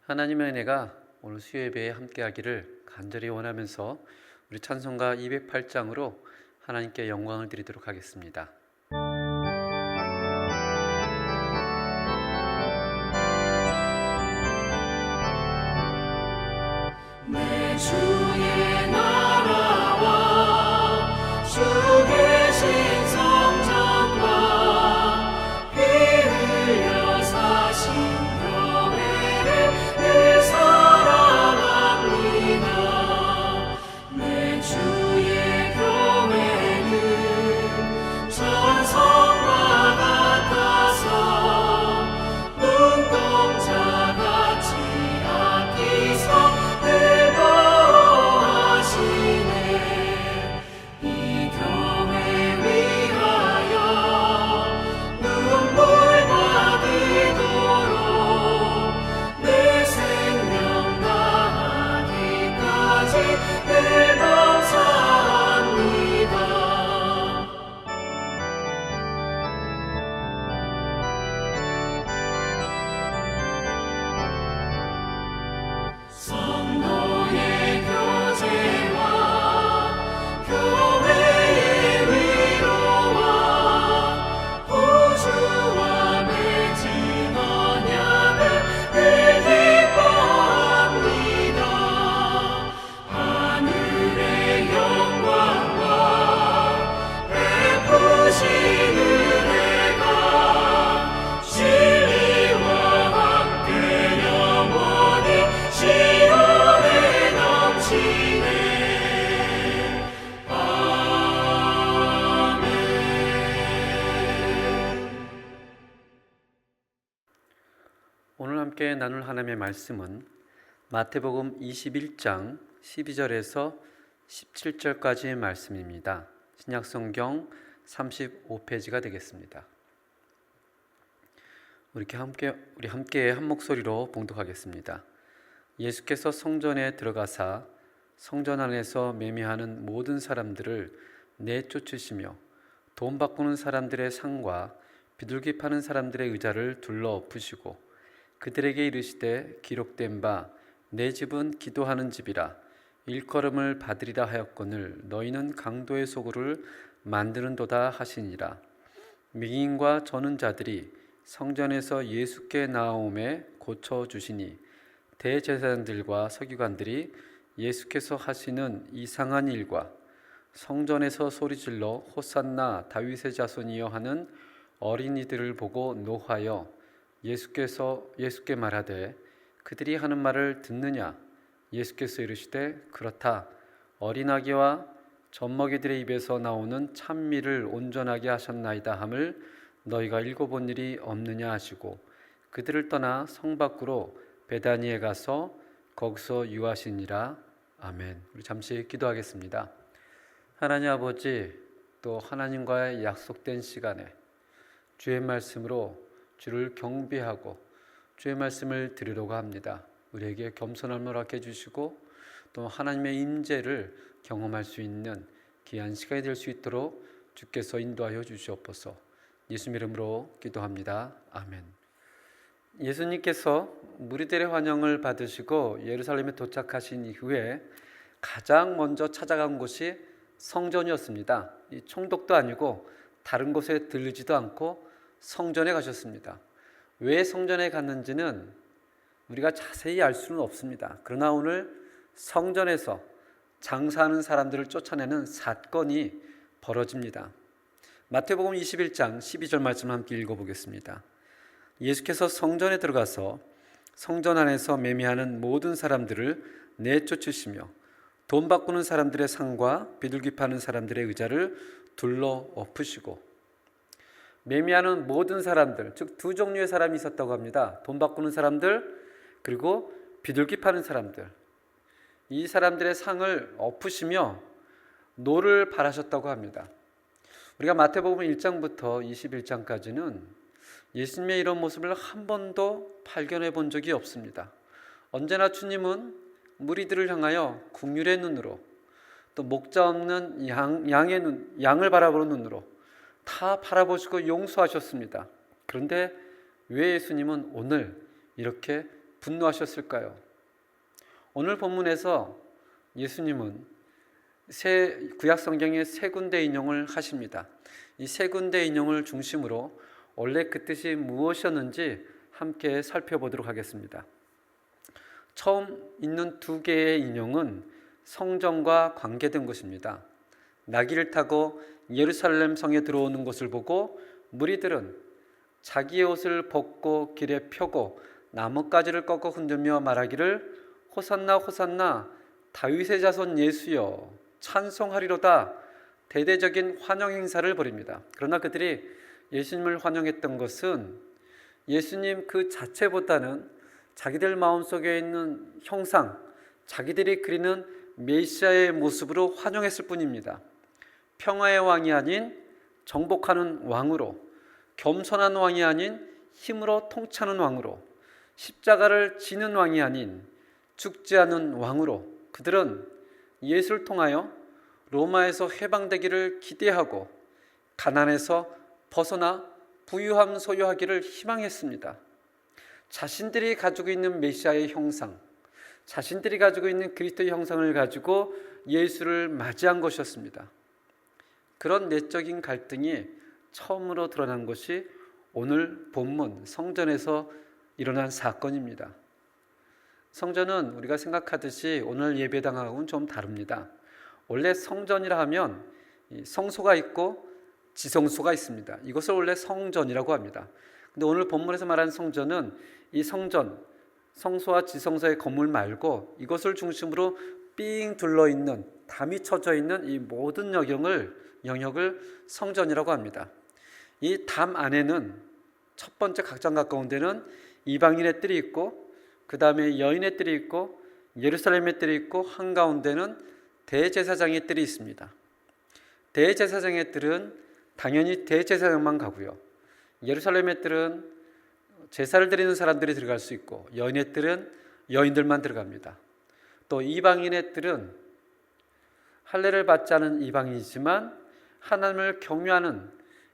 하나님의 은혜가 오늘 수요예배에 함께하기를 간절히 원하면서 우리 찬송가 208장으로 하나님께 영광을 드리도록 하겠습니다. 내 주의 나라와 주 계신 성전과 피 흘려 사신 교회를 늘 사랑합니다. 내 주의 교회는 전성과 같아서 눈동자같이 아끼사 오늘 함께 나눌 하나님의 말씀은 마태복음 21장 12절에서 17절까지의 말씀입니다. 신약성경 35페이지가 되겠습니다. 우리 함께 한 목소리로 봉독하겠습니다. 예수께서 성전에 들어가사 성전 안에서 매매하는 모든 사람들을 내쫓으시며 돈 바꾸는 사람들의 상과 비둘기 파는 사람들의 의자를 둘러 엎으시고 그들에게 이르시되 기록된 바 내 집은 기도하는 집이라 일컬음을 받으리라 하였거늘 너희는 강도의 소굴을 만드는도다 하시니라. 맹인과 저는 자들이 성전에서 예수께 나아오매 고쳐주시니 대제사장들과 서기관들이 예수께서 하시는 이상한 일과 성전에서 소리질러 호산나 다윗의 자손이여 하는 어린이들을 보고 노하여 예수께 말하되 그들이 하는 말을 듣느냐? 예수께서 이르시되 그렇다. 어린아기와 젖먹이들의 입에서 나오는 찬미를 온전하게 하셨나이다 함을 너희가 읽어본 일이 없느냐 하시고 그들을 떠나 성 밖으로 베다니에 가서 거기서 유하시니라. 아멘. 우리 잠시 기도하겠습니다. 하나님 아버지, 또 하나님과의 약속된 시간에 주의 말씀으로 주를 경배하고 주의 말씀을 들으려고 합니다. 우리에게 겸손함을 허락해 주시고 또 하나님의 임재를 경험할 수 있는 귀한 시간이 될 수 있도록 주께서 인도하여 주시옵소서. 예수 이름으로 기도합니다. 아멘. 예수님께서 무리들의 환영을 받으시고 예루살렘에 도착하신 이후에 가장 먼저 찾아간 곳이 성전이었습니다. 이 총독도 아니고 다른 곳에 들르지도 않고 성전에 가셨습니다. 왜 성전에 갔는지는 우리가 자세히 알 수는 없습니다. 그러나 오늘 성전에서 장사하는 사람들을 쫓아내는 사건이 벌어집니다. 마태복음 21장 12절 말씀 함께 읽어보겠습니다. 예수께서 성전에 들어가서 성전 안에서 매매하는 모든 사람들을 내쫓으시며 돈 바꾸는 사람들의 상과 비둘기 파는 사람들의 의자를 둘러 엎으시고, 매매하는 모든 사람들, 즉 두 종류의 사람이 있었다고 합니다. 돈 바꾸는 사람들, 그리고 비둘기 파는 사람들. 이 사람들의 상을 엎으시며 노를 바라셨다고 합니다. 우리가 마태복음 1장부터 21장까지는 예수님의 이런 모습을 한 번도 발견해 본 적이 없습니다. 언제나 주님은 무리들을 향하여 긍휼의 눈으로, 또 목자 없는 양을 바라보는 눈으로 다 바라보시고 용서하셨습니다. 그런데 왜 예수님은 오늘 이렇게 분노하셨을까요? 오늘 본문에서 예수님은 구약 성경의 세 군데 인용을 하십니다. 이 세 군데 인용을 중심으로 원래 그 뜻이 무엇이었는지 함께 살펴보도록 하겠습니다. 처음 있는 두 개의 인용은 성전과 관계된 것입니다. 나귀를 타고 예루살렘 성에 들어오는 것을 보고 무리들은 자기의 옷을 벗고 길에 펴고 나뭇가지를 꺾어 흔들며 말하기를 호산나 호산나 다윗의 자손 예수여 찬송하리로다 대대적인 환영 행사를 벌입니다. 그러나 그들이 예수님을 환영했던 것은 예수님 그 자체보다는 자기들 마음속에 있는 형상, 자기들이 그리는 메시아의 모습으로 환영했을 뿐입니다. 평화의 왕이 아닌 정복하는 왕으로, 겸손한 왕이 아닌 힘으로 통치하는 왕으로, 십자가를 지는 왕이 아닌 죽지 않은 왕으로 그들은 예수를 통하여 로마에서 해방되기를 기대하고 가난에서 벗어나 부유함 소유하기를 희망했습니다. 자신들이 가지고 있는 메시아의 형상, 자신들이 가지고 있는 그리스도의 형상을 가지고 예수를 맞이한 것이었습니다. 그런 내적인 갈등이 처음으로 드러난 것이 오늘 본문 성전에서 일어난 사건입니다. 성전은 우리가 생각하듯이 오늘 예배당하고는 좀 다릅니다. 원래 성전이라 하면 성소가 있고 지성소가 있습니다. 이것을 원래 성전이라고 합니다. 근데 오늘 본문에서 말하는 성전은 이 성전, 성소와 지성소의 건물 말고 이것을 중심으로 삥 둘러있는, 담이 쳐져 있는 이 모든 영역을 성전이라고 합니다. 이 담 안에는 첫 번째 각장 가까운 데는 이방인의 뜰이 있고 그 다음에 여인의 뜰이 있고 예루살렘의 뜰이 있고 한가운데는 대제사장의 뜰이 있습니다. 대제사장의 뜰은 당연히 대제사장만 가고요. 예루살렘의 뜰은 제사를 드리는 사람들이 들어갈 수 있고 여인의 뜰은 여인들만 들어갑니다. 또 이방인의 뜰은 할례를 받지 않은 이방인이지만 하나님을 경외하는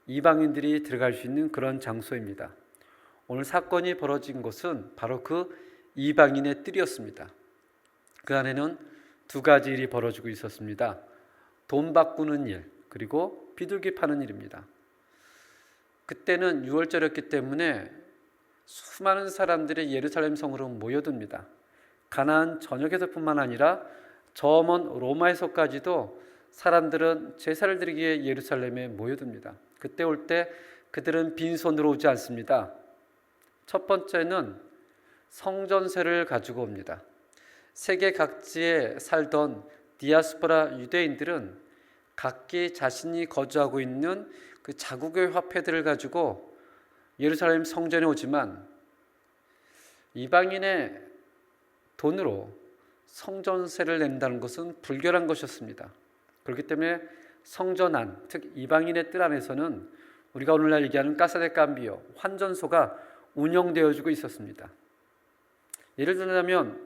이방인들이 들어갈 수 있는 그런 장소입니다. 오늘 사건이 벌어진 곳은 바로 그 이방인의 뜰이었습니다. 그 안에는 두 가지 일이 벌어지고 있었습니다. 돈 바꾸는 일, 그리고 비둘기 파는 일입니다. 그때는 6월절이었기 때문에 수많은 사람들이 예루살렘 성으로 모여듭니다. 가나안 전역에서뿐만 아니라 저 먼 로마에서까지도 사람들은 제사를 드리기에 예루살렘에 모여듭니다. 그때 올 때 그들은 빈손으로 오지 않습니다. 첫 번째는 성전세를 가지고 옵니다. 세계 각지에 살던 디아스포라 유대인들은 각기 자신이 거주하고 있는 그 자국의 화폐들을 가지고 예루살렘 성전에 오지만 이방인의 돈으로 성전세를 낸다는 것은 불결한 것이었습니다. 그렇기 때문에 성전 안, 즉 이방인의 뜰 안에서는 우리가 오늘날 얘기하는 까사데 캄비오, 환전소가 운영되어지고 있었습니다. 예를 들자면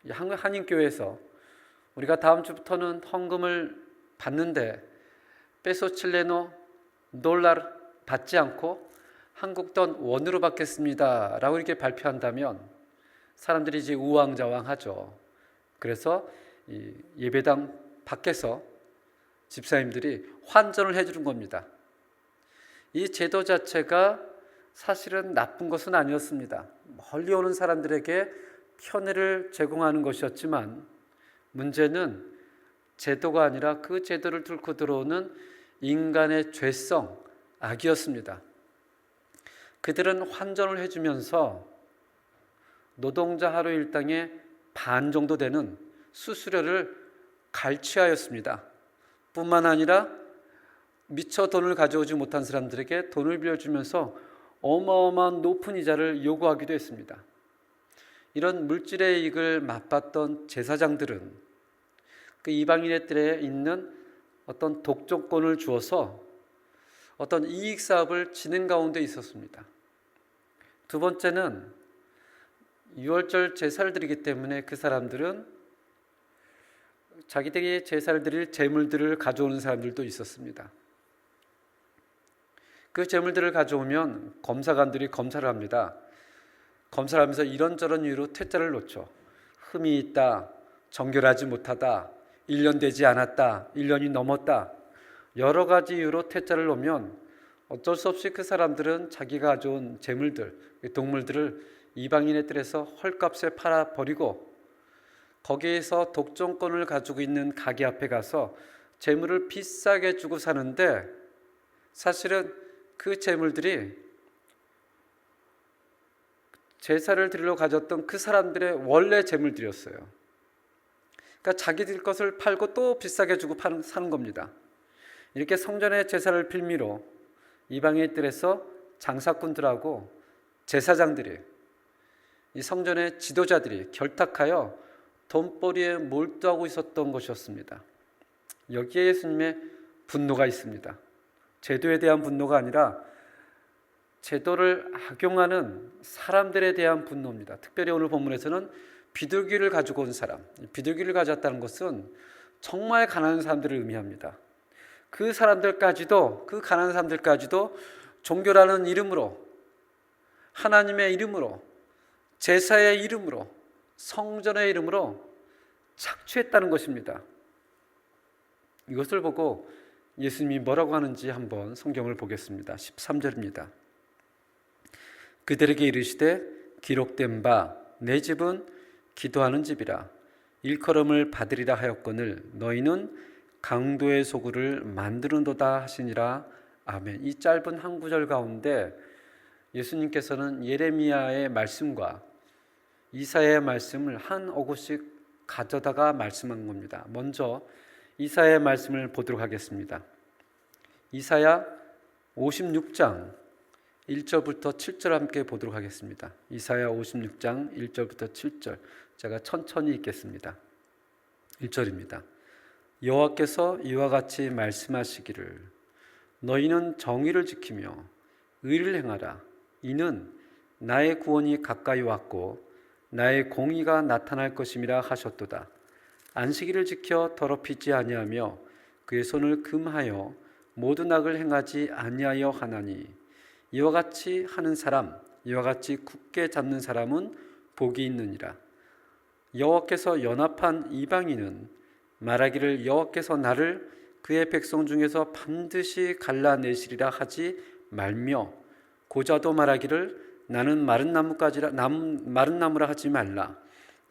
한인교회에서 우리가 다음 주부터는 헌금을 받는데 페소 칠레노 놀라르 받지 않고 한국 돈 원으로 받겠습니다 라고 이렇게 발표한다면 사람들이 이제 우왕좌왕하죠. 그래서 이 예배당 밖에서 집사님들이 환전을 해주는 겁니다. 이 제도 자체가 사실은 나쁜 것은 아니었습니다. 멀리 오는 사람들에게 편의를 제공하는 것이었지만 문제는 제도가 아니라 그 제도를 뚫고 들어오는 인간의 죄성, 악이었습니다. 그들은 환전을 해주면서 노동자 하루 일당의 반 정도 되는 수수료를 갈취하였습니다. 뿐만 아니라 미처 돈을 가져오지 못한 사람들에게 돈을 빌려주면서 어마어마한 높은 이자를 요구하기도 했습니다. 이런 물질의 이익을 맛봤던 제사장들은 그 이방인의 뜰에 있는 어떤 독점권을 주어서 어떤 이익 사업을 진행 가운데 있었습니다. 두 번째는 6월절 제사를 드리기 때문에 그 사람들은 자기들이 제사를 드릴 재물들을 가져오는 사람들도 있었습니다. 그 재물들을 가져오면 검사관들이 검사를 합니다. 검사를 하면서 이런저런 이유로 퇴짜를 놓죠. 흠이 있다, 정결하지 못하다, 1년 되지 않았다, 1년이 넘었다, 여러 가지 이유로 퇴짜를 놓으면 어쩔 수 없이 그 사람들은 자기가 가져온 재물들, 동물들을 이방인의 뜰에서 헐값에 팔아버리고 거기에서 독점권을 가지고 있는 가게 앞에 가서 재물을 비싸게 주고 사는데, 사실은 그 재물들이 제사를 드리러 가졌던 그 사람들의 원래 재물들이었어요. 그러니까 자기들 것을 팔고 또 비싸게 주고 사는 겁니다. 이렇게 성전의 제사를 빌미로 이방인의 뜰에서 장사꾼들하고 제사장들이, 이 성전의 지도자들이 결탁하여 돈벌이에 몰두하고 있었던 것이었습니다. 여기에 예수님의 분노가 있습니다. 제도에 대한 분노가 아니라 제도를 악용하는 사람들에 대한 분노입니다. 특별히 오늘 본문에서는 비둘기를 가지고 온 사람, 비둘기를 가졌다는 것은 정말 가난한 사람들을 의미합니다. 그 사람들까지도, 그 가난한 사람들까지도 종교라는 이름으로, 하나님의 이름으로, 제사의 이름으로, 성전의 이름으로 착취했다는 것입니다. 이것을 보고 예수님이 뭐라고 하는지 한번 성경을 보겠습니다. 13절입니다. 그들에게 이르시되 기록된 바 내 집은 기도하는 집이라 일컬음을 받으리라 하였거늘 너희는 강도의 소굴을 만드는도다 하시니라. 아멘. 이 짧은 한 구절 가운데 예수님께서는 예레미야의 말씀과 이사야의 말씀을 한 어구씩 가져다가 말씀한 겁니다. 먼저 이사야의 말씀을 보도록 하겠습니다. 이사야 56장 1절부터 7절 함께 보도록 하겠습니다. 이사야 56장 1절부터 7절, 제가 천천히 읽겠습니다. 1절입니다. 여호와께서 이와 같이 말씀하시기를 너희는 정의를 지키며 의를 행하라. 이는 나의 구원이 가까이 왔고 나의 공의가 나타날 것임이라 하셨도다. 안식일을 지켜 더럽히지 아니하며 그의 손을 금하여 모든 악을 행하지 아니하여 하나니 이와 같이 하는 사람, 이와 같이 굳게 잡는 사람은 복이 있느니라. 여호와께서 연합한 이방인은 말하기를 여호와께서 나를 그의 백성 중에서 반드시 갈라내시리라 하지 말며 고자도 말하기를 나는 마른 나무라 하지 말라.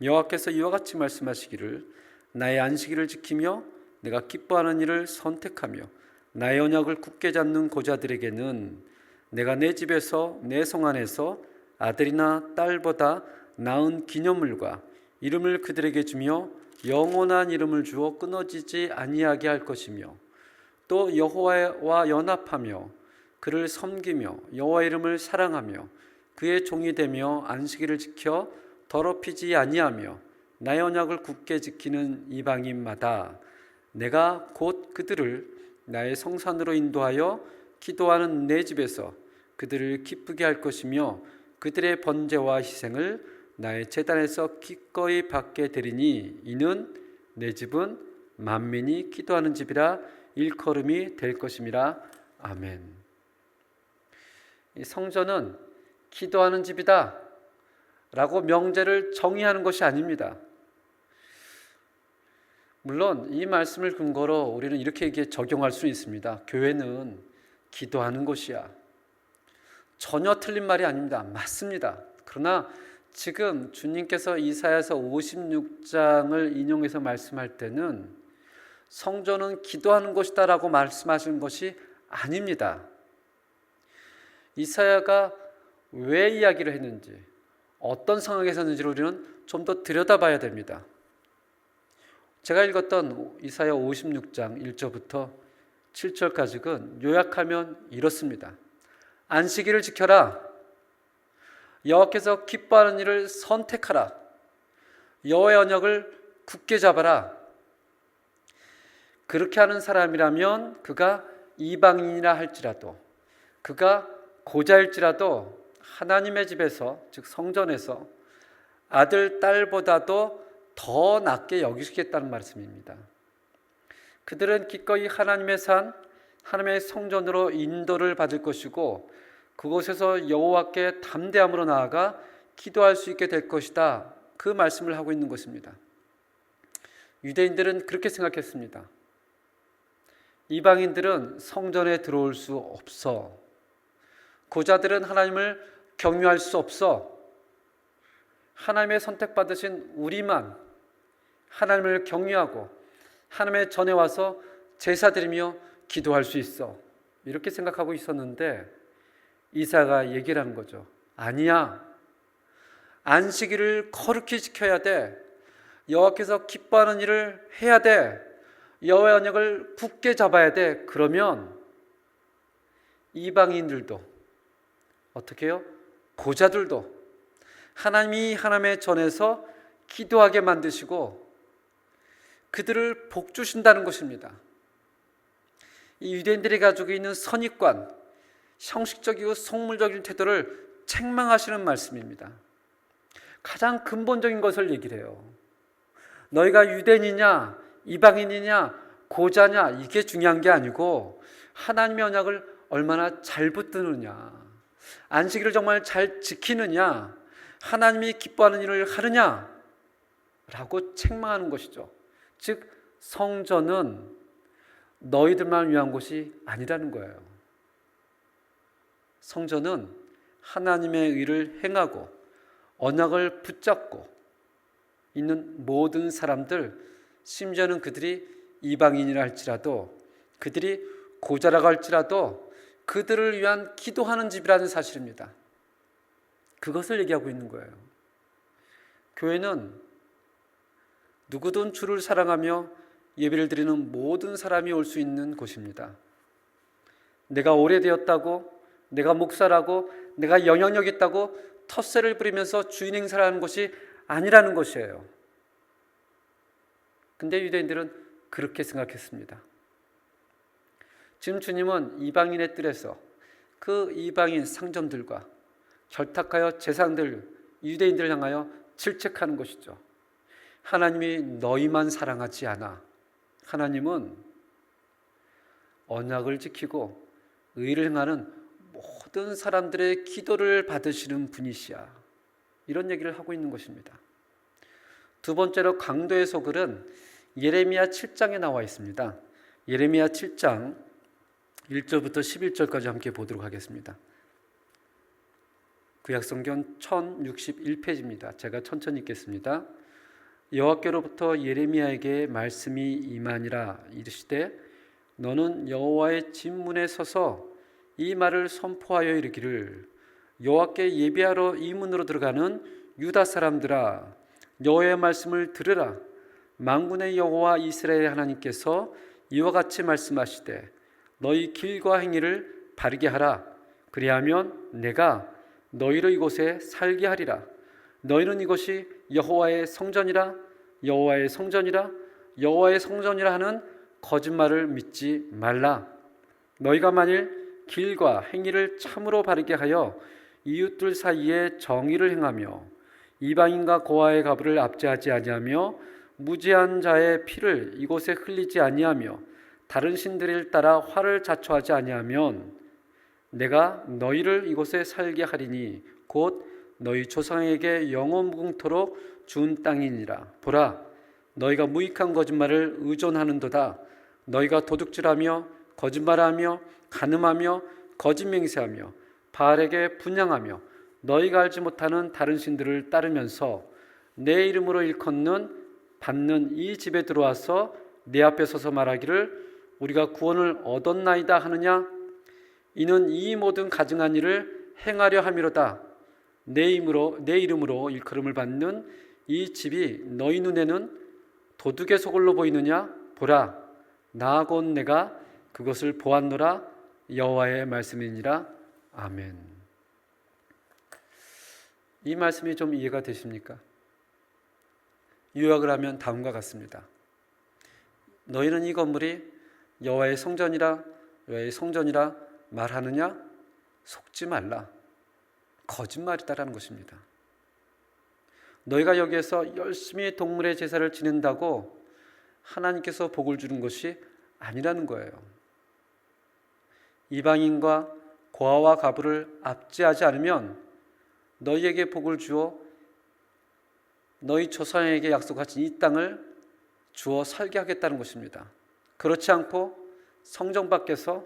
여호와께서 이와 같이 말씀하시기를 나의 안식일을 지키며 내가 기뻐하는 일을 선택하며 나의 언약을 굳게 잡는 고자들에게는 내가 내 집에서 내 성 안에서 아들이나 딸보다 나은 기념물과 이름을 그들에게 주며 영원한 이름을 주어 끊어지지 아니하게 할 것이며 또 여호와와 연합하며 그를 섬기며 여호와 이름을 사랑하며 그의 종이 되며 안식일을 지켜 더럽히지 아니하며 나의 언약을 굳게 지키는 이방인마다 내가 곧 그들을 나의 성산으로 인도하여 기도하는 내 집에서 그들을 기쁘게 할 것이며 그들의 번제와 희생을 나의 제단에서 기꺼이 받게 되리니 이는 내 집은 만민이 기도하는 집이라 일컬음이 될 것임이라. 아멘. 이 성전은 기도하는 집이다 라고 명제를 정의하는 것이 아닙니다. 물론 이 말씀을 근거로 우리는 이렇게 적용할 수 있습니다. 교회는 기도하는 곳이야. 전혀 틀린 말이 아닙니다. 맞습니다. 그러나 지금 주님께서 이사야서 56장을 인용해서 말씀할 때는 성전은 기도하는 곳이다 라고 말씀하시는 것이 아닙니다. 이사야가 왜 이야기를 했는지, 어떤 상황에서 했는지를 우리는 좀 더 들여다봐야 됩니다. 제가 읽었던 이사야 56장 1절부터 7절까지는 요약하면 이렇습니다. 안식일을 지켜라. 여호와께서 기뻐하는 일을 선택하라. 여호와의 언약을 굳게 잡아라. 그렇게 하는 사람이라면 그가 이방인이라 할지라도, 그가 고자일지라도 하나님의 집에서, 즉 성전에서 아들, 딸보다도 더 낫게 여기시겠다는 말씀입니다. 그들은 기꺼이 하나님의 산, 하나님의 성전으로 인도를 받을 것이고 그곳에서 여호와께 담대함으로 나아가 기도할 수 있게 될 것이다. 그 말씀을 하고 있는 것입니다. 유대인들은 그렇게 생각했습니다. 이방인들은 성전에 들어올 수 없어. 고자들은 하나님을 경유할 수 없어. 하나님의 선택받으신 우리만 하나님을 경유하고 하나님의 전에 와서 제사드리며 기도할 수 있어. 이렇게 생각하고 있었는데 이사야가 얘기를 하는 거죠. 아니야. 안식일을 거룩히 지켜야 돼. 여호와께서 기뻐하는 일을 해야 돼. 여호와의 언약을 굳게 잡아야 돼. 그러면 이방인들도 어떻게 해요? 고자들도 하나님이 하나님의 전에서 기도하게 만드시고 그들을 복 주신다는 것입니다. 이 유대인들이 가지고 있는 선입관, 형식적이고 속물적인 태도를 책망하시는 말씀입니다. 가장 근본적인 것을 얘기를 해요. 너희가 유대인이냐 이방인이냐 고자냐 이게 중요한 게 아니고 하나님의 언약을 얼마나 잘 붙드느냐, 안식일을 정말 잘 지키느냐, 하나님이 기뻐하는 일을 하느냐 라고 책망하는 것이죠. 즉 성전은 너희들만 위한 것이 아니라는 거예요. 성전은 하나님의 의를 행하고 언약을 붙잡고 있는 모든 사람들, 심지어는 그들이 이방인이라 할지라도 그들이 고자라고 할지라도 그들을 위한 기도하는 집이라는 사실입니다. 그것을 얘기하고 있는 거예요. 교회는 누구든 주를 사랑하며 예배를 드리는 모든 사람이 올 수 있는 곳입니다. 내가 오래되었다고, 내가 목사라고, 내가 영향력 있다고 텃세를 부리면서 주인 행사를 하는 것이 아니라는 것이에요. 근데 유대인들은 그렇게 생각했습니다. 지금 주님은 이방인의 뜰에서 그 이방인 상점들과 결탁하여 제사장들, 유대인들을 향하여 질책하는 것이죠. 하나님이 너희만 사랑하지 않아. 하나님은 언약을 지키고 의를 행하는 모든 사람들의 기도를 받으시는 분이시야. 이런 얘기를 하고 있는 것입니다. 두 번째로 강도의 소글은 예레미야 7장에 나와 있습니다. 예레미야 7장 1절부터 11절까지 함께 보도록 하겠습니다. 구약성경 1061페이지입니다. 제가 천천히 읽겠습니다. 여호와께로부터 예레미야에게 말씀이 임하니라. 이르시되 너는 여호와의 진문에 서서 이 말을 선포하여 이르기를 여호와께 예배하러 이 문으로 들어가는 유다 사람들아, 여호와의 말씀을 들으라. 만군의 여호와 이스라엘 하나님께서 이와 같이 말씀하시되 너희 길과 행위를 바르게 하라. 그리하면 내가 너희를 이곳에 살게 하리라. 너희는 이것이 여호와의 성전이라, 여호와의 성전이라, 여호와의 성전이라 하는 거짓말을 믿지 말라. 너희가 만일 길과 행위를 참으로 바르게 하여 이웃들 사이에 정의를 행하며 이방인과 고아의 가부를 압제하지 아니하며 무죄한 자의 피를 이곳에 흘리지 아니하며 다른 신들을 따라 화를 자초하지 아니하면 내가 너희를 이곳에 살게 하리니 곧 너희 조상에게 영원 무궁토록 준 땅이니라. 보라, 너희가 무익한 거짓말을 의존하는도다. 너희가 도둑질하며 거짓말하며 간음하며 거짓 맹세하며 바알에게 분향하며 너희가 알지 못하는 다른 신들을 따르면서 내 이름으로 일컫는 받는 이 집에 들어와서 내 앞에 서서 말하기를 우리가 구원을 얻었나이다 하느냐? 이는 이 모든 가증한 일을 행하려 함이로다. 내 이름으로 일컬음을 받는 이 집이 너희 눈에는 도둑의 소굴로 보이느냐? 보라, 나 곧 내가 그것을 보았노라. 여호와의 말씀이니라. 아멘. 이 말씀이 좀 이해가 되십니까? 요약을 하면 다음과 같습니다. 너희는 이 건물이 여호와의 성전이라, 여호와의 성전이라 말하느냐? 속지 말라. 거짓말이다라는 것입니다. 너희가 여기에서 열심히 동물의 제사를 지낸다고 하나님께서 복을 주는 것이 아니라는 거예요. 이방인과 고아와 가부를 압제하지 않으면 너희에게 복을 주어 너희 조상에게 약속하신 이 땅을 주어 살게 하겠다는 것입니다. 그렇지 않고 성전 밖에서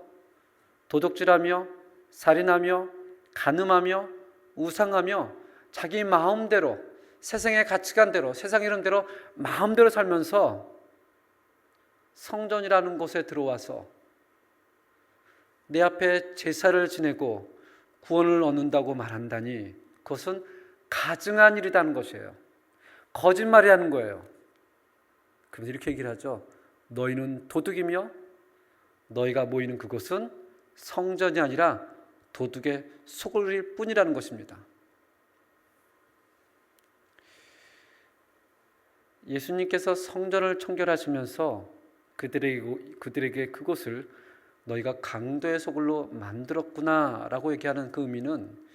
도둑질하며 살인하며 간음하며 우상하며 자기 마음대로 세상의 가치관대로 세상 이론대로 마음대로 살면서 성전이라는 곳에 들어와서 내 앞에 제사를 지내고 구원을 얻는다고 말한다니 그것은 가증한 일이라는 것이에요. 거짓말이라는 거예요. 그래서 이렇게 얘기를 하죠. 너희는 도둑이며 너희가 모이는 그곳은 성전이 아니라 도둑의 소굴일 뿐이라는 것입니다. 예수님께서 성전을 청결하시면서 그들에게 그곳을 너희가 강도의 소굴로 만들었구나 라고 얘기하는 그 의미는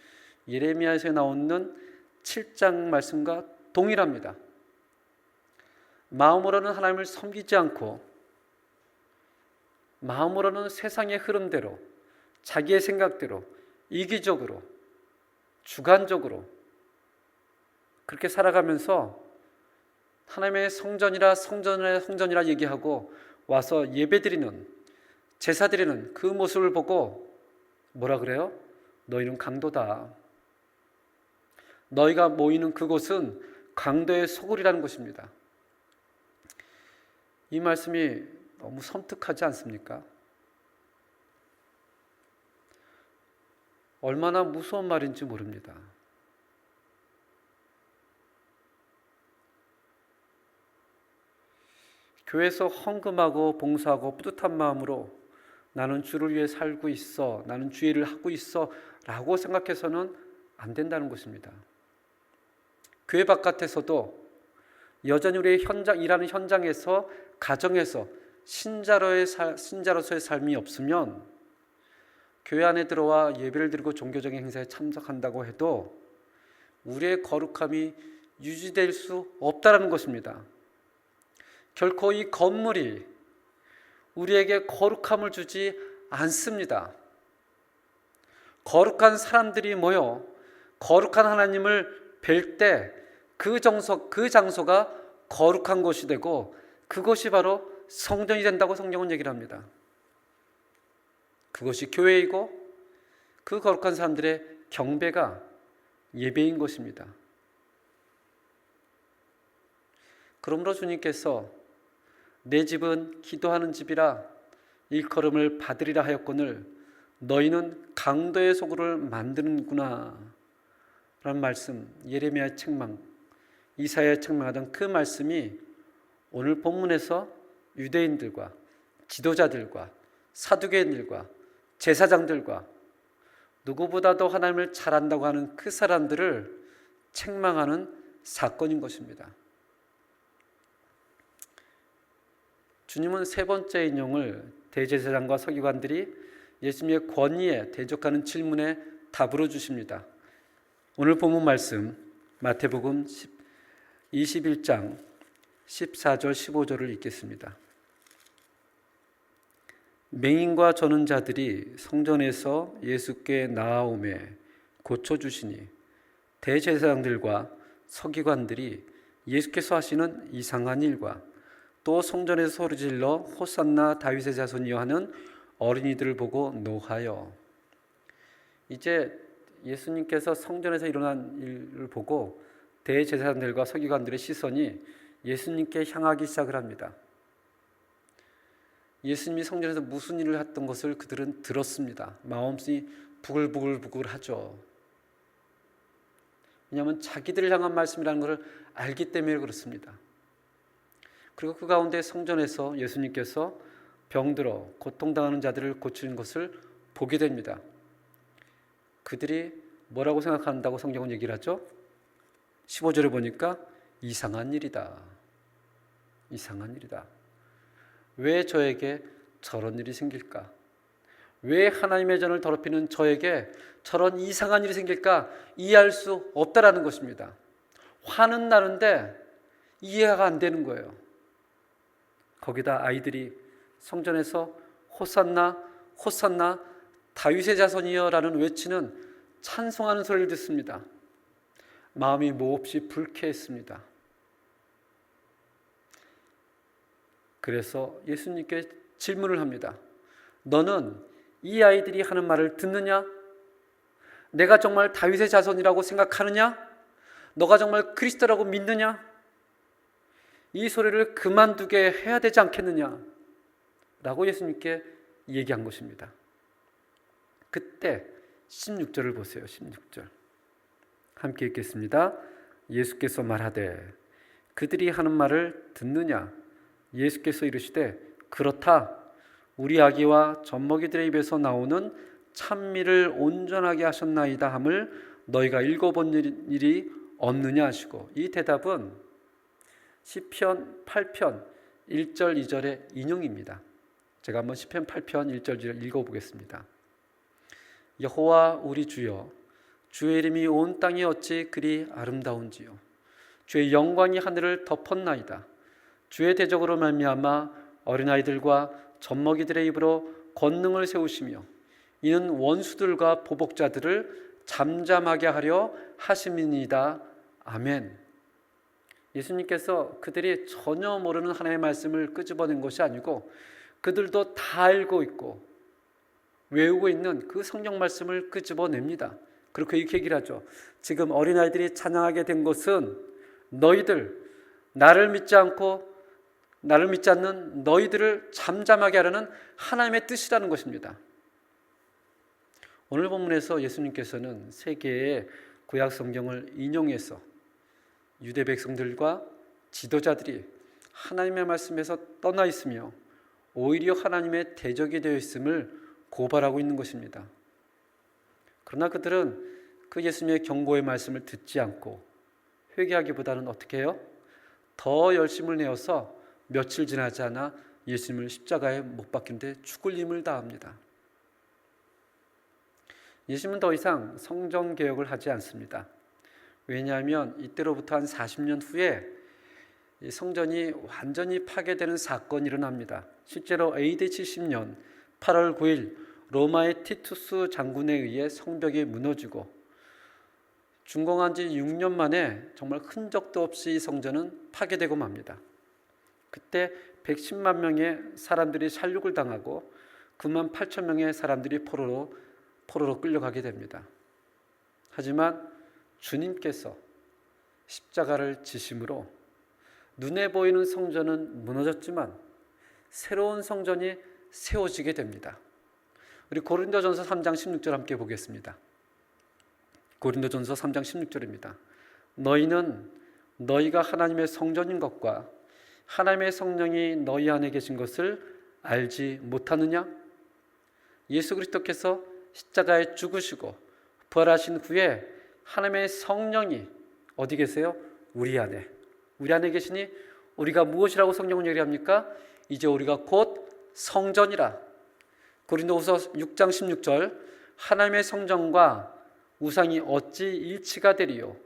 예레미야에서 나오는 7장 말씀과 동일합니다. 마음으로는 하나님을 섬기지 않고 마음으로는 세상의 흐름대로 자기의 생각대로 이기적으로 주관적으로 그렇게 살아가면서 하나님의 성전이라 얘기하고 와서 예배드리는 제사드리는 그 모습을 보고 뭐라 그래요? 너희는 강도다. 너희가 모이는 그곳은 강도의 소굴이라는 것입니다. 이 말씀이 너무 섬뜩하지 않습니까? 얼마나 무서운 말인지 모릅니다. 교회에서 헌금하고 봉사하고 뿌듯한 마음으로 나는 주를 위해 살고 있어, 나는 주의 일을 하고 있어 라고 생각해서는 안 된다는 것입니다. 교회 바깥에서도 여전히 우리의 일하는 현장에서 가정에서 신자로서의 삶이 없으면 교회 안에 들어와 예배를 드리고 종교적인 행사에 참석한다고 해도 우리의 거룩함이 유지될 수 없다는 것입니다. 결코 이 건물이 우리에게 거룩함을 주지 않습니다. 거룩한 사람들이 모여 거룩한 하나님을 뵐 때 그 장소가 거룩한 곳이 되고 그것이 바로 성전이 된다고 성경은 얘기를 합니다. 그것이 교회이고 그 거룩한 사람들의 경배가 예배인 것입니다. 그러므로 주님께서 내 집은 기도하는 집이라 일컬음을 받으리라 하였거늘 너희는 강도의 소굴을 만드는구나 라는 말씀, 예레미야의 책망, 이사야의 책망하던 그 말씀이 오늘 본문에서 유대인들과 지도자들과 사두개인들과 제사장들과 누구보다도 하나님을 잘 안다고 하는 그 사람들을 책망하는 사건인 것입니다. 주님은 세 번째 인용을 대제사장과 서기관들이 예수님의 권위에 대적하는 질문에 답으로 주십니다. 오늘 본문 말씀 마태복음 21장 14절 15절을 읽겠습니다. 맹인과 저는 자들이 성전에서 예수께 나아오매 고쳐주시니 대제사장들과 서기관들이 예수께서 하시는 이상한 일과 또 성전에서 소리질러 호산나 다윗의 자손이여 하는 어린이들을 보고 노하여. 이제 예수님께서 성전에서 일어난 일을 보고 대제사장들과 서기관들의 시선이 예수님께 향하기 시작을 합니다. 예수님이 성전에서 무슨 일을 했던 것을 그들은 들었습니다. 마음이 부글부글하죠. 왜냐하면 자기들을 향한 말씀이라는 것을 알기 때문에 그렇습니다. 그리고 그 가운데 성전에서 예수님께서 병들어 고통당하는 자들을 고치는 것을 보게 됩니다. 그들이 뭐라고 생각한다고 성경은 얘기를 하죠? 15절에 보니까 이상한 일이다. 이상한 일이다. 왜 저에게 저런 일이 생길까? 왜 하나님의 전을 더럽히는 저에게 저런 이상한 일이 생길까? 이해할 수 없다라는 것입니다. 화는 나는데 이해가 안 되는 거예요. 거기다 아이들이 성전에서 호산나 호산나 다윗의 자손이여 라는 외치는 찬송하는 소리를 듣습니다. 마음이 몹시 불쾌했습니다. 그래서 예수님께 질문을 합니다. 너는 이 아이들이 하는 말을 듣느냐? 내가 정말 다윗의 자손이라고 생각하느냐? 너가 정말 그리스도라고 믿느냐? 이 소리를 그만두게 해야 되지 않겠느냐? 라고 예수님께 얘기한 것입니다. 그때 16절을 보세요. 16절 함께 읽겠습니다. 예수께서 말하되 그들이 하는 말을 듣느냐? 예수께서 이르시되 그렇다. 우리 아기와 젖먹이들의 입에서 나오는 찬미를 온전하게 하셨나이다 함을 너희가 읽어본 일이 없느냐 하시고, 이 대답은 시편 8편 1절 2절의 인용입니다. 제가 한번 시편 8편 1절 2절 읽어보겠습니다. 여호와 우리 주여, 주의 이름이 온 땅에 어찌 그리 아름다운지요. 주의 영광이 하늘을 덮었나이다. 주의 대적으로 말미암아 어린아이들과 젖먹이들의 입으로 권능을 세우시며 이는 원수들과 보복자들을 잠잠하게 하려 하심이니이다. 아멘. 예수님께서 그들이 전혀 모르는 하나님의 말씀을 끄집어낸 것이 아니고 그들도 다 알고 있고 외우고 있는 그 성경 말씀을 끄집어냅니다. 그렇게 이렇게 얘기를 하죠. 지금 어린아이들이 찬양하게 된 것은 너희들, 나를 믿지 않는 너희들을 잠잠하게 하려는 하나님의 뜻이라는 것입니다. 오늘 본문에서 예수님께서는 세 개의 구약 성경을 인용해서 유대 백성들과 지도자들이 하나님의 말씀에서 떠나 있으며 오히려 하나님의 대적이 되어 있음을 고발하고 있는 것입니다. 그러나 그들은 그 예수님의 경고의 말씀을 듣지 않고 회개하기보다는 어떻게 해요? 더 열심을 내어서 며칠 지나지 않아 예수님을 십자가에 못 박힌데 죽을 힘을 다합니다. 예수님은 더 이상 성전개혁을 하지 않습니다. 왜냐하면 이때로부터 한 40년 후에 이 성전이 완전히 파괴되는 사건이 일어납니다. 실제로 AD 70년 8월 9일 로마의 티투스 장군에 의해 성벽이 무너지고 준공한 지 6년 만에 정말 흔적도 없이 이 성전은 파괴되고 맙니다. 그때 110만 명의 사람들이 살육을 당하고 9만 8천 명의 사람들이 포로로 끌려가게 됩니다. 하지만 주님께서 십자가를 지심으로 눈에 보이는 성전은 무너졌지만 새로운 성전이 세워지게 됩니다. 우리 고린도전서 3장 16절 함께 보겠습니다. 고린도전서 3장 16절입니다. 너희는 너희가 하나님의 성전인 것과 하나님의 성령이 너희 안에 계신 것을 알지 못하느냐? 예수 그리스도께서 십자가에 죽으시고 부활하신 후에 하나님의 성령이 어디 계세요? 우리 안에 계시니 우리가 무엇이라고 성경은 얘기합니까? 이제 우리가 곧 성전이라. 고린도후서 6장 16절 하나님의 성전과 우상이 어찌 일치가 되리요?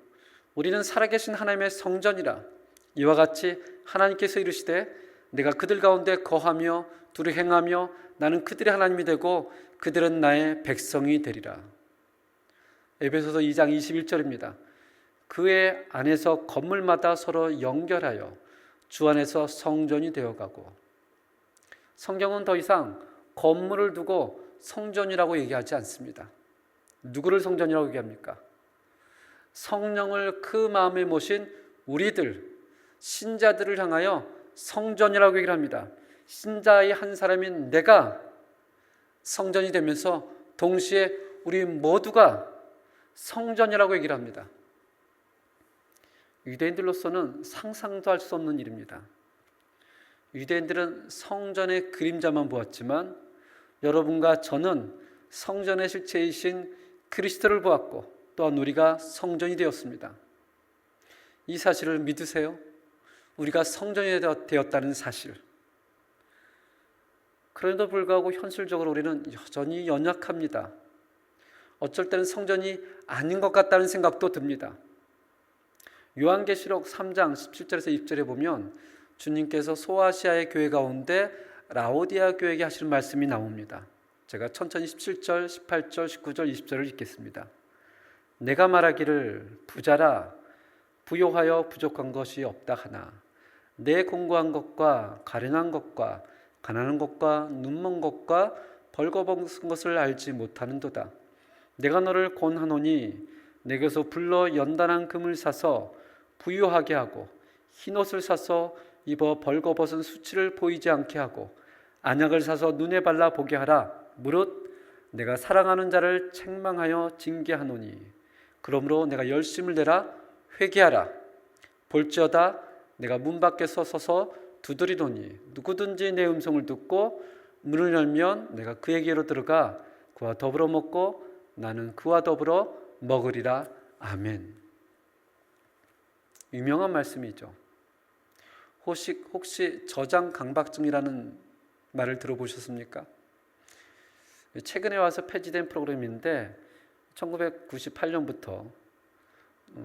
우리는 살아계신 하나님의 성전이라. 이와 같이 하나님께서 이르시되 내가 그들 가운데 거하며 둘이 행하며 나는 그들의 하나님이 되고 그들은 나의 백성이 되리라. 에베소서 2장 21절입니다. 그의 안에서 건물마다 서로 연결하여 주 안에서 성전이 되어가고. 성경은 더 이상 건물을 두고 성전이라고 얘기하지 않습니다. 누구를 성전이라고 얘기합니까? 성령을 그 마음에 모신 우리들 신자들을 향하여 성전이라고 얘기를 합니다. 신자의 한 사람인 내가 성전이 되면서 동시에 우리 모두가 성전이라고 얘기를 합니다. 유대인들로서는 상상도 할 수 없는 일입니다. 유대인들은 성전의 그림자만 보았지만 여러분과 저는 성전의 실체이신 그리스도를 보았고 또한 우리가 성전이 되었습니다. 이 사실을 믿으세요? 우리가 성전이 되었다는 사실. 그럼에도 불구하고 현실적으로 우리는 여전히 연약합니다. 어쩔 때는 성전이 아닌 것 같다는 생각도 듭니다. 요한계시록 3장 17절에서 20절에 보면 주님께서 소아시아의 교회 가운데 라오디아 교회에게 하시는 말씀이 나옵니다. 제가 천천히 17절, 18절, 19절, 20절을 읽겠습니다. 내가 말하기를 부자라 부요하여 부족한 것이 없다 하나 내 공고한 것과 가련한 것과 가난한 것과 눈먼 것과 벌거벗은 것을 알지 못하는도다. 내가 너를 권하노니 내게서 불러 연단한 금을 사서 부유하게 하고 흰옷을 사서 입어 벌거벗은 수치를 보이지 않게 하고 안약을 사서 눈에 발라 보게 하라. 무릇 내가 사랑하는 자를 책망하여 징계하노니 그러므로 내가 열심을 내라 회개하라. 볼지어다 내가 문 밖에서 서서 두드리노니 누구든지 내 음성을 듣고 문을 열면 내가 그에게로 들어가 그와 더불어 먹고 나는 그와 더불어 먹으리라. 아멘. 유명한 말씀이죠. 혹시 저장강박증이라는 말을 들어보셨습니까? 최근에 와서 폐지된 프로그램인데 1998년부터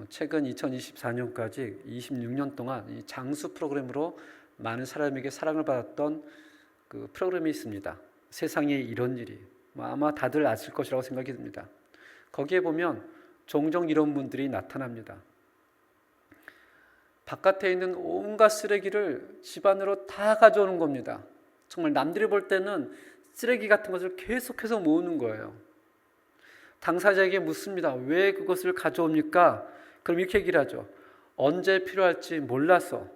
최근 2024년까지 26년 동안 이 장수 프로그램으로 많은 사람에게 사랑을 받았던 그 프로그램이 있습니다. 세상에 이런 일이 아마 다들 아실 것이라고 생각이 듭니다. 거기에 보면 종종 이런 분들이 나타납니다. 바깥에 있는 온갖 쓰레기를 집 안으로 다 가져오는 겁니다. 정말 남들이 볼 때는 쓰레기 같은 것을 계속해서 모으는 거예요. 당사자에게 묻습니다. 왜 그것을 가져옵니까? 그럼 이렇게 얘기를 하죠. 언제 필요할지 몰라서,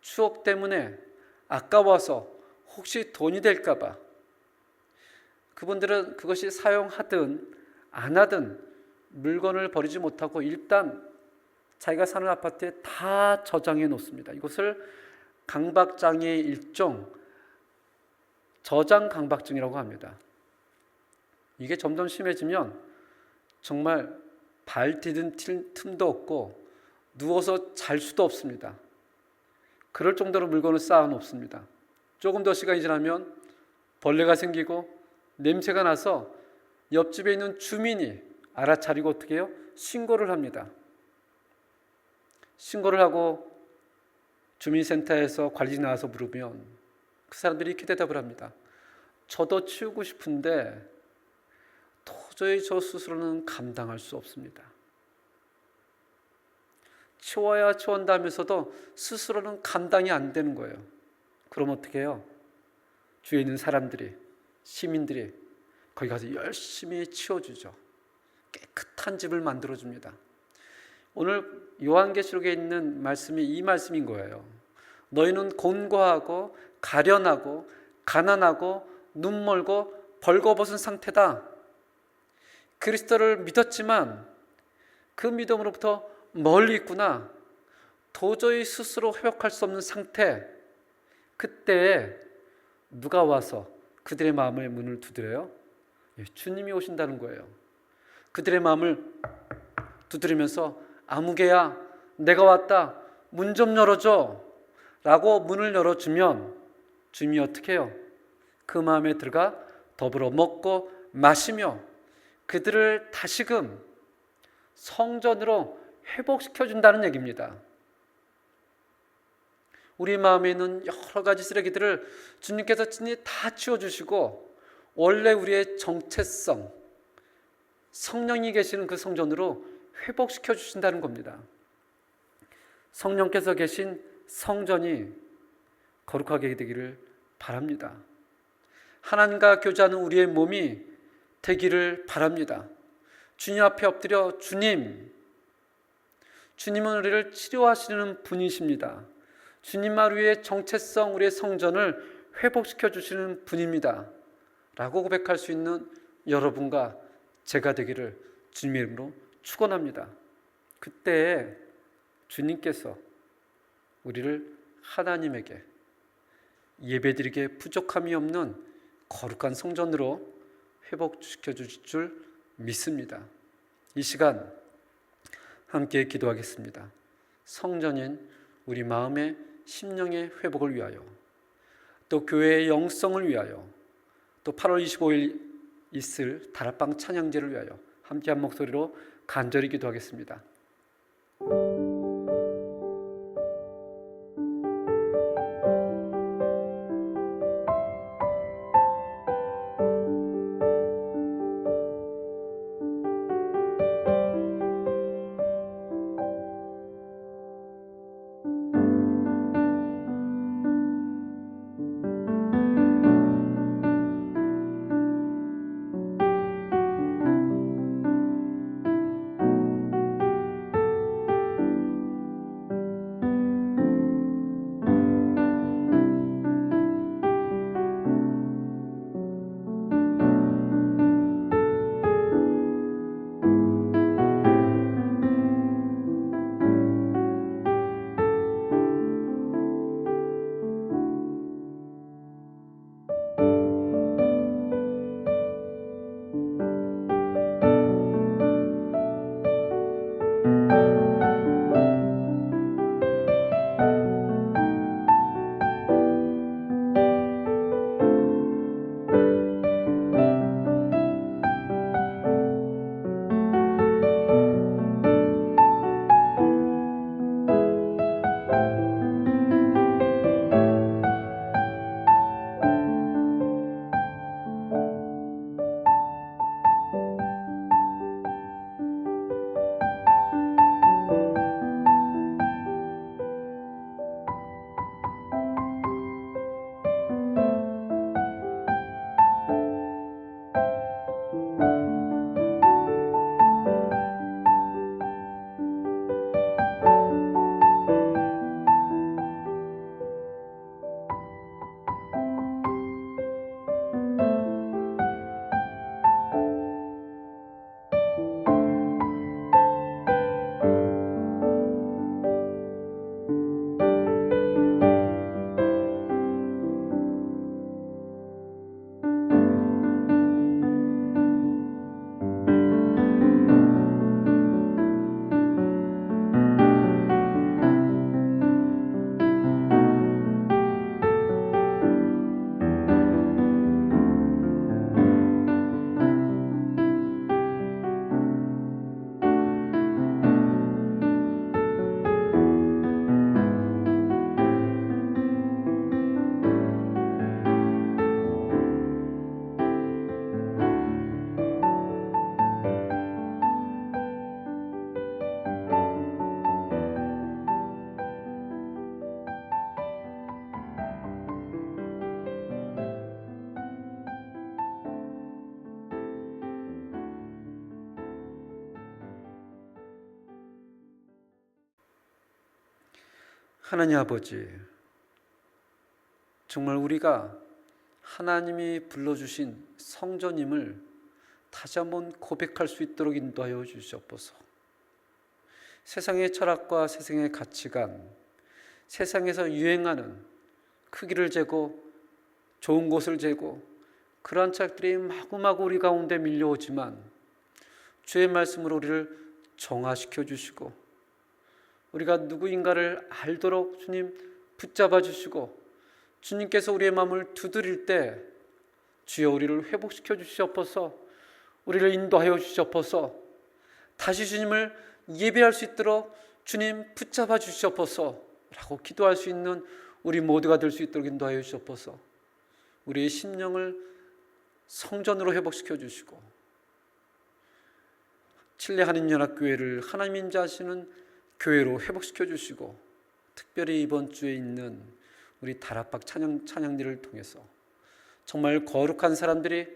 추억 때문에, 아까워서, 혹시 돈이 될까 봐. 그분들은 그것이 사용하든 안 하든 물건을 버리지 못하고 일단 자기가 사는 아파트에 다 저장해 놓습니다. 이것을 강박장애의 일종 저장 강박증이라고 합니다. 이게 점점 심해지면 정말 발 디딘 틈도 없고 누워서 잘 수도 없습니다. 그럴 정도로 물건을 쌓아 놓습니다. 조금 더 시간이 지나면 벌레가 생기고 냄새가 나서 옆집에 있는 주민이 알아차리고 어떻게 해요? 신고를 합니다. 신고를 하고 주민센터에서 관리지 나와서 물으면 그 사람들이 이렇게 대답을 합니다. 저도 치우고 싶은데 도저히 저 스스로는 감당할 수 없습니다. 치워야 치운다면서도 스스로는 감당이 안 되는 거예요. 그럼 어떻게 해요? 주위에 있는 사람들이, 시민들이 거기 가서 열심히 치워주죠. 깨끗한 집을 만들어줍니다. 오늘 요한계시록에 있는 말씀이 이 말씀인 거예요. 너희는 곤고하고 가련하고 가난하고 눈멀고 벌거벗은 상태다. 그리스도를 믿었지만 그 믿음으로부터 멀리 있구나. 도저히 스스로 회복할 수 없는 상태. 그때 누가 와서 그들의 마음의 문을 두드려요? 주님이 오신다는 거예요. 그들의 마음을 두드리면서 아무개야 내가 왔다. 문 좀 열어줘. 라고 문을 열어주면 주님이 어떻게 해요? 그 마음에 들어가 더불어 먹고 마시며 그들을 다시금 성전으로 회복시켜준다는 얘기입니다. 우리 마음에 있는 여러 가지 쓰레기들을 주님께서 친히 다 치워주시고 원래 우리의 정체성, 성령이 계시는 그 성전으로 회복시켜 주신다는 겁니다. 성령께서 계신 성전이 거룩하게 되기를 바랍니다. 하나님과 교제하는 우리의 몸이 되기를 바랍니다. 주님 앞에 엎드려 주님은 우리를 치료하시는 분이십니다. 주님만 우리의 정체성, 우리의 성전을 회복시켜 주시는 분입니다. 라고 고백할 수 있는 여러분과 제가 되기를 주님의 이름으로 축원합니다. 그때 주님께서 우리를 하나님에게 예배드리기에 부족함이 없는 거룩한 성전으로 회복시켜 주실 줄 믿습니다. 이 시간 함께 기도하겠습니다. 성전인 우리 마음의 심령의 회복을 위하여, 또 교회의 영성을 위하여, 또 8월 25일 있을 다락방 찬양제를 위하여 함께 한 목소리로 간절히 기도하겠습니다. 하나님 아버지, 정말 우리가 하나님이 불러주신 성전임을 다시 한번 고백할 수 있도록 인도하여 주시옵소서. 세상의 철학과 세상의 가치관, 세상에서 유행하는 크기를 재고 좋은 곳을 재고 그러한 책들이 마구마구 우리 가운데 밀려오지만 주의 말씀으로 우리를 정화시켜 주시고 우리가 누구인가를 알도록 주님 붙잡아 주시고 주님께서 우리의 마음을 두드릴 때 주여 우리를 회복시켜 주시옵소서. 우리를 인도하여 주시옵소서. 다시 주님을 예배할 수 있도록 주님 붙잡아 주시옵소서 라고 기도할 수 있는 우리 모두가 될 수 있도록 인도하여 주시옵소서. 우리의 심령을 성전으로 회복시켜 주시고 칠레 한인연합교회를 하나님 인자하시는 교회로 회복시켜 주시고 특별히 이번 주에 있는 우리 다락방 찬양들을 통해서 정말 거룩한 사람들이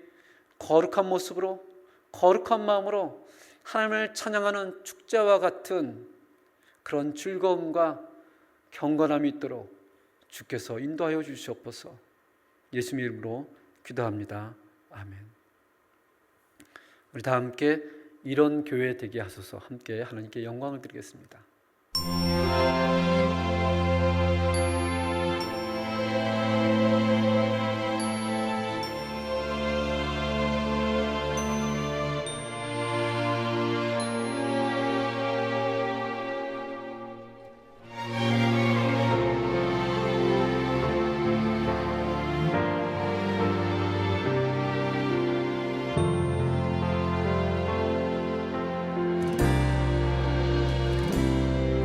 거룩한 모습으로 거룩한 마음으로 하나님을 찬양하는 축제와 같은 그런 즐거움과 경건함이 있도록 주께서 인도하여 주시옵소서. 예수님의 이름으로 기도합니다. 아멘. 우리 다 함께 이런 교회 되게 하소서. 함께 하나님께 영광을 드리겠습니다.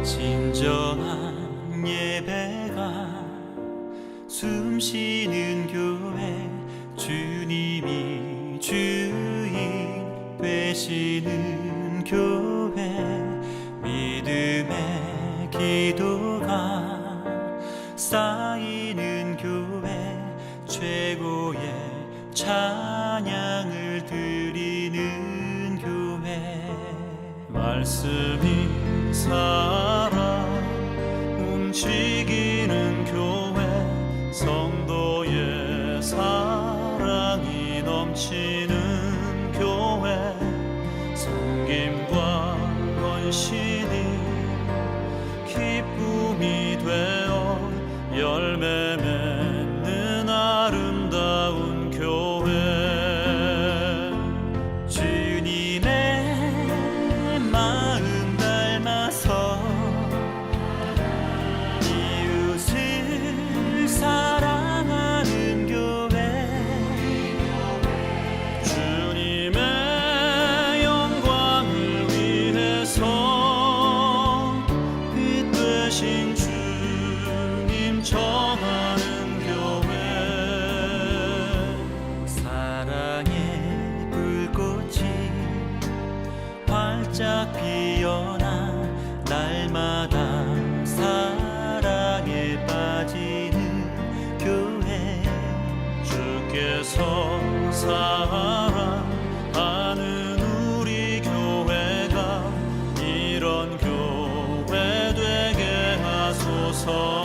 진정한 예배가 숨쉬는 교회, 주님이 주인 되시는 교회, 믿음의 기도가 쌓이는 교회, 최고의 찬양을 드리는 교회, 말씀이 살아 움직이는 교회, 성도의 사랑이 넘치는 교회, 섬김과 헌신이 기쁨이 되어 열매 맺는 아름다운 교회, 주님의 마음 닮아서 이웃을 사랑하는 교회, 주님의 영광을 위해서 빛 되신 주님 정하는 교회, 사랑의 불꽃이 활짝 피어나 날마다 사랑에 빠지는 교회, 주께서 사랑하는 우리 교회가 이런 교회 되게 하소서.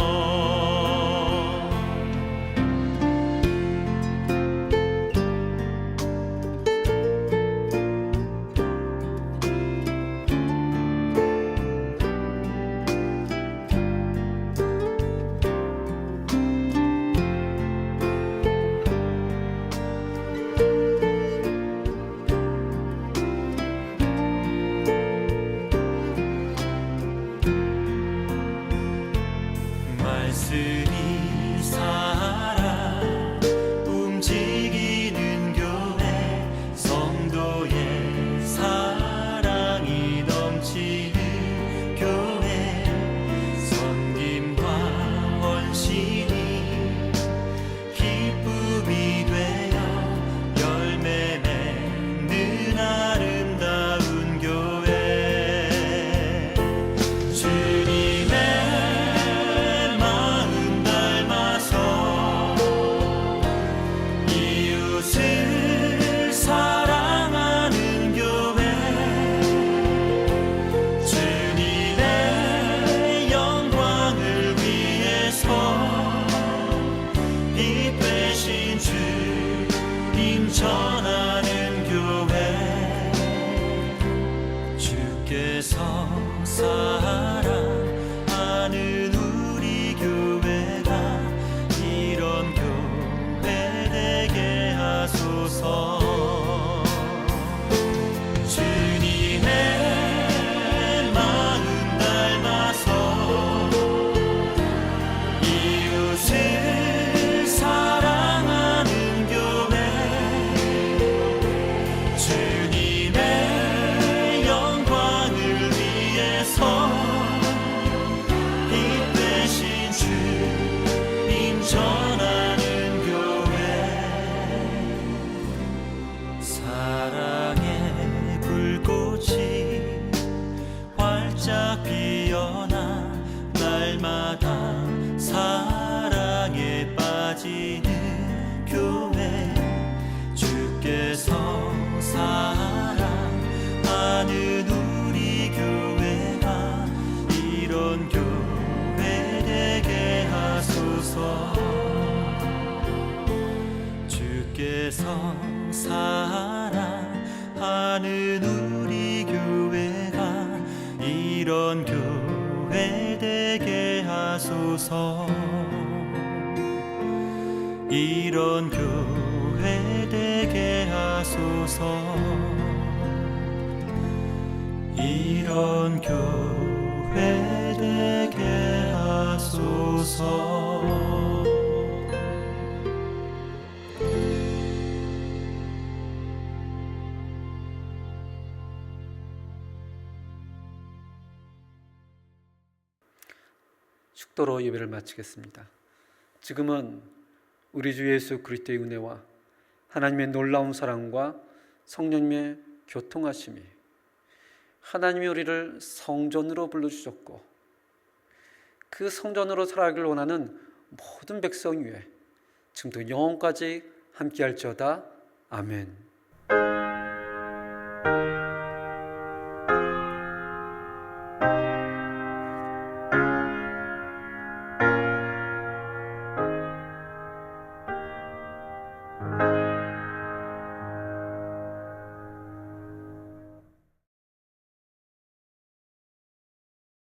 이런 교회 되게 하소서. 축도로 예배를 마치겠습니다. 지금은 우리 주 예수 그리스도의 은혜와 하나님의 놀라운 사랑과 성령님의 교통하심이, 하나님이 우리를 성전으로 불러주셨고 그 성전으로 살아가길 원하는 모든 백성 위에 지금도 영원까지 함께할지어다. 아멘.